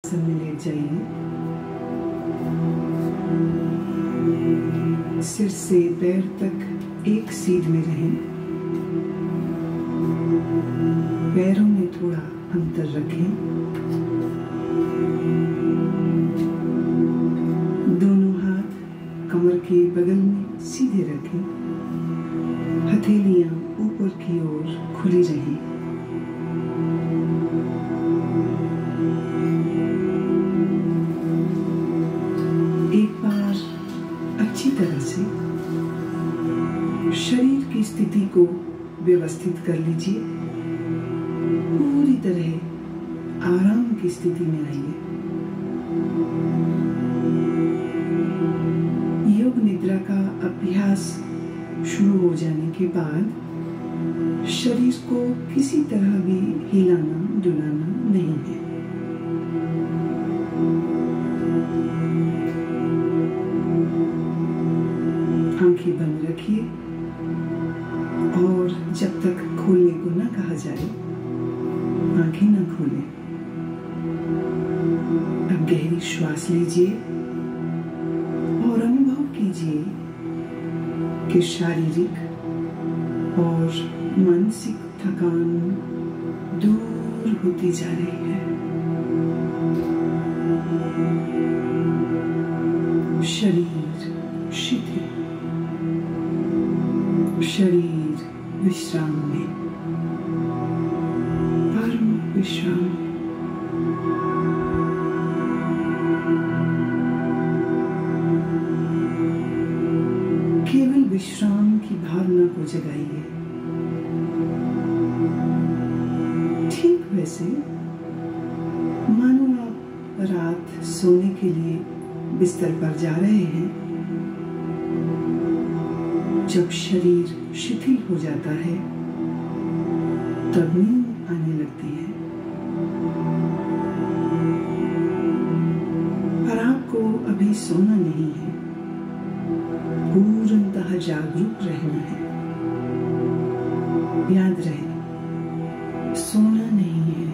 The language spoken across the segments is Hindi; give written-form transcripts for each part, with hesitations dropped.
आसन में लेट जाइए। सिर से पैर तक एक सीध में रहें। पैरों में थोड़ा अंतर रखें। दोनों हाथ कमर के बगल में सीधे रखें। हथेलियां ऊपर की ओर खुली रहें। एक बार अच्छी तरह से शरीर की स्थिति को व्यवस्थित कर लीजिए। पूरी तरह आराम की स्थिति में आइए। योग निद्रा का अभ्यास शुरू हो जाने के बाद शरीर को किसी तरह भी हिलाना डुलाना नहीं है। आंखें बंद रखिए और जब तक खोलने को ना कहा जाए आंखें ना खोलें। अब गहरी श्वास लीजिए और अनुभव कीजिए कि शारीरिक और मानसिक थकान दूर होती जा रही है। शरीर शिथिल, शरीर विश्राम में, परम विश्राम। केवल विश्राम की भावना को जगाइए। ठीक वैसे मानो आप रात सोने के लिए बिस्तर पर जा रहे हैं। जब शरीर शिथिल हो जाता है तब नींद आने लगती है। पर आपको अभी सोना नहीं है, पूर्णतः जागरूक रहना है। याद रहे, सोना नहीं है,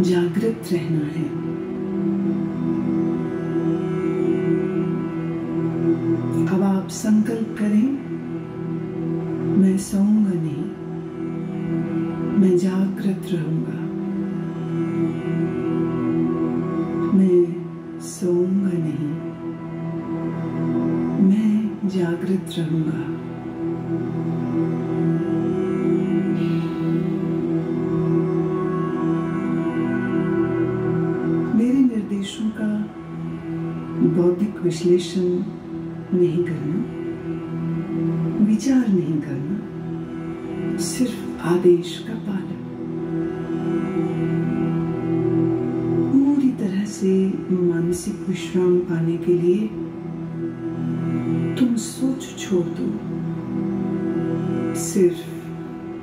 जागृत रहना है। अब आप संकल्प करें, मैं सोऊंगा नहीं, मैं जागृत रहूंगा। मैं सोऊंगा नहीं, मैं जागृत रहूंगा। मेरे निर्देशों का बौद्धिक विश्लेषण नहीं करना, विचार नहीं करना, सिर्फ आदेश का पालन। पूरी तरह से मानसिक विश्राम पाने के लिए तुम सोच छोड़ दो। सिर्फ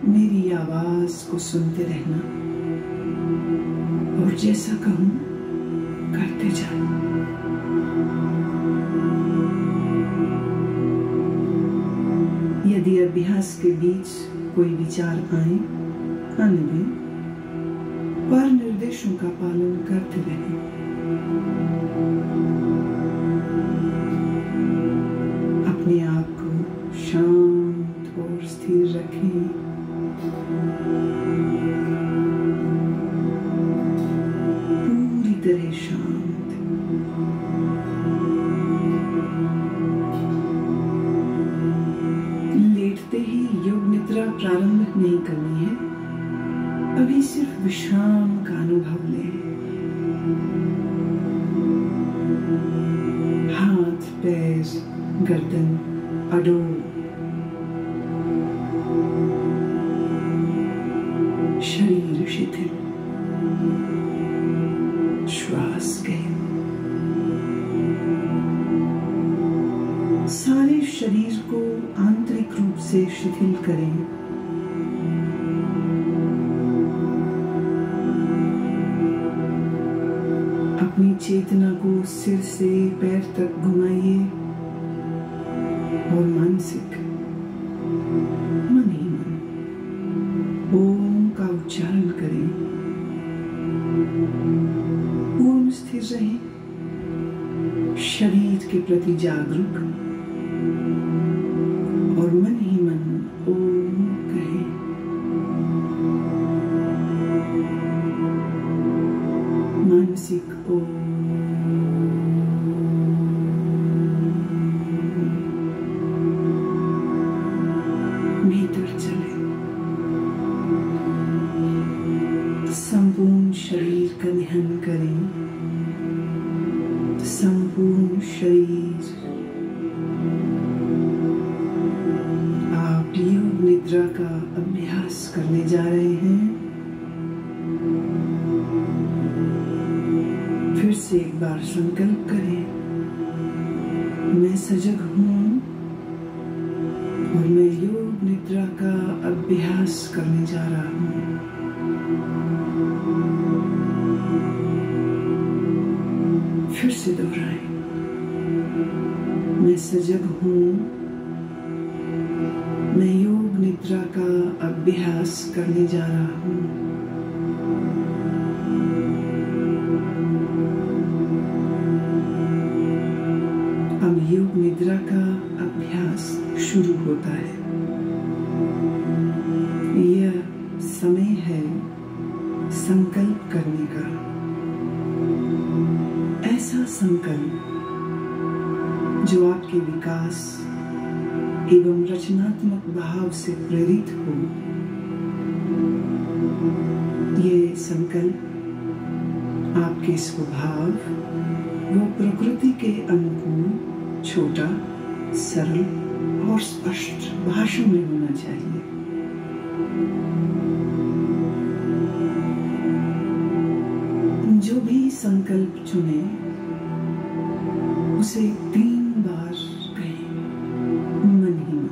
मेरी आवाज को सुनते रहना और जैसा कहूं करते जाओ। यदि अभ्यास के बीच कोई विचार आए, आने दें, पर निर्देशों का पालन करते रहें। अपने आप को शांत और स्थिर रखें। पूरी तरह शांत। लेटते ही योग निद्रा प्रारंभ नहीं करनी है। अभी सिर्फ विश्राम का अनुभव लें। हाथ, पैर, गर्दन अडोल। शरीर शिथिल, श्वास गहन। सारे शरीर को आंतरिक रूप से शिथिल करें। अपनी चेतना को सिर से पैर तक घुमाइए और मानसिक मन ही मन ओम का उच्चारण करें। रहें, शरीर के प्रति जागरूक और मन ही मन ओम कहें। मानसिक ओम, भीतर चले, संपूर्ण शरीर का ध्यान करें। संपूर्ण शरीर, आप योग निद्रा का अभ्यास करने जा रहे हैं। फिर से एक बार संकल्प करें, मैं सजग हूं और मैं योग निद्रा का अभ्यास करने जा रहा हूं। फिर से दोहराएं, मैं सजग हूं, मैं योग निद्रा का अभ्यास करने जा रहा हूं। अब योग निद्रा का अभ्यास शुरू होता है। यह समय है संकल्प करने का। ऐसा संकल्प जो आपके विकास एवं रचनात्मक भाव से प्रेरित हो। ये संकल्प आपके स्वभाव व प्रकृति के अनुकूल छोटा, सरल और स्पष्ट भाषा में होना चाहिए। जो भी संकल्प चुने उसे 3 बार कहें, मन ही मन।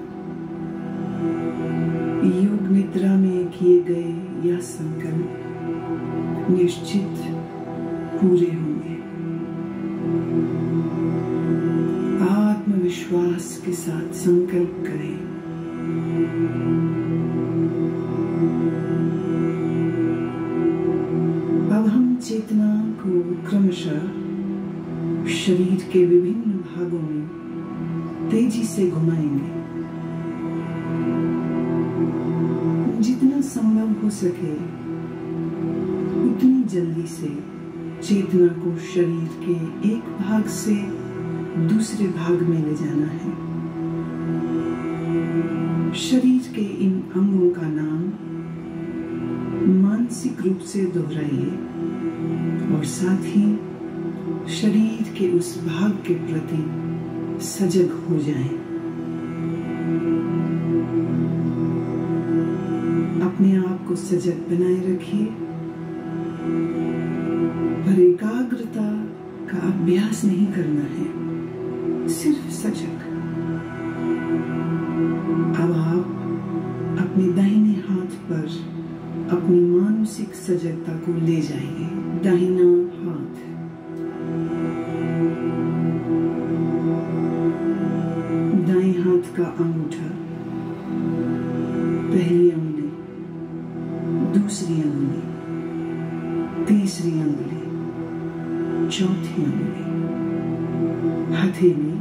योग निद्रा में किए गए यह संकल्प निश्चित पूरे होंगे। आत्मविश्वास के साथ संकल्प करें। अब हम चेतना को क्रमशः शरीर के विभिन्न भागों में तेजी से घुमाएंगे। जितना संभव हो सके उतनी जल्दी से चेतना को शरीर के एक भाग से दूसरे भाग में ले जाना है। शरीर के इन अंगों का नाम मानसिक रूप से दोहराइए और साथ ही शरीर के उस भाग के प्रति सजग हो जाएं। अपने आप को सजग बनाए रखिए, पर एकाग्रता का अभ्यास नहीं करना है, सिर्फ सजग। अब आप अपने दाहिने हाथ पर अपनी मानसिक सजगता को ले जाइए। दाहिना हाथ, दाएं हाथ का अंगूठा, पहली अंगुली, दूसरी अंगुली, तीसरी अंगुली, चौथी अंगुली, हथेली।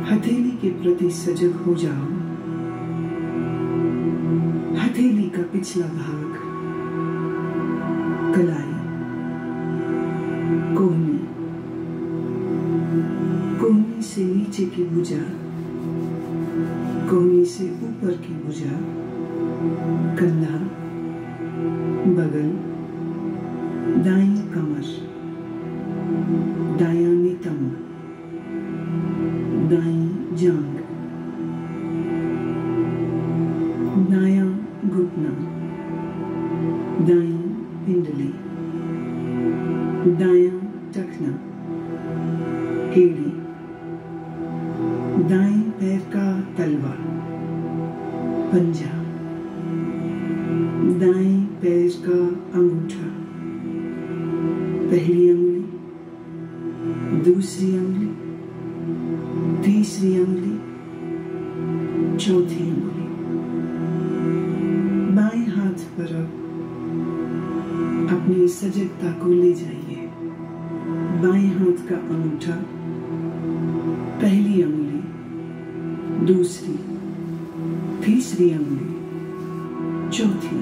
हथेली के प्रति सजग हो जाओ। हथेली का पिछला भाग, कलाई, कोहनी, कोहनी से नीचे की भुजा, कोहनी से ऊपर की भुजा, कंधा, बगल, दाईं कमर, दायां नितंब, दाईं जांघ, दायां घुटना, दाईं पिंडली, दायां टखना, एड़ी, दाएं पैर का तलवा, पंजा, दाएं पैर का अंगूठा, पहली अंगुली, दूसरी अंगुली, तीसरी अंगुली, चौथी अंगुली। बाएं हाथ पर अब अपनी सजगता को ले जाइए। बाएं हाथ का अंगूठा, पहली अंगुली, दूसरी, तीसरी अंगुली, चौथी,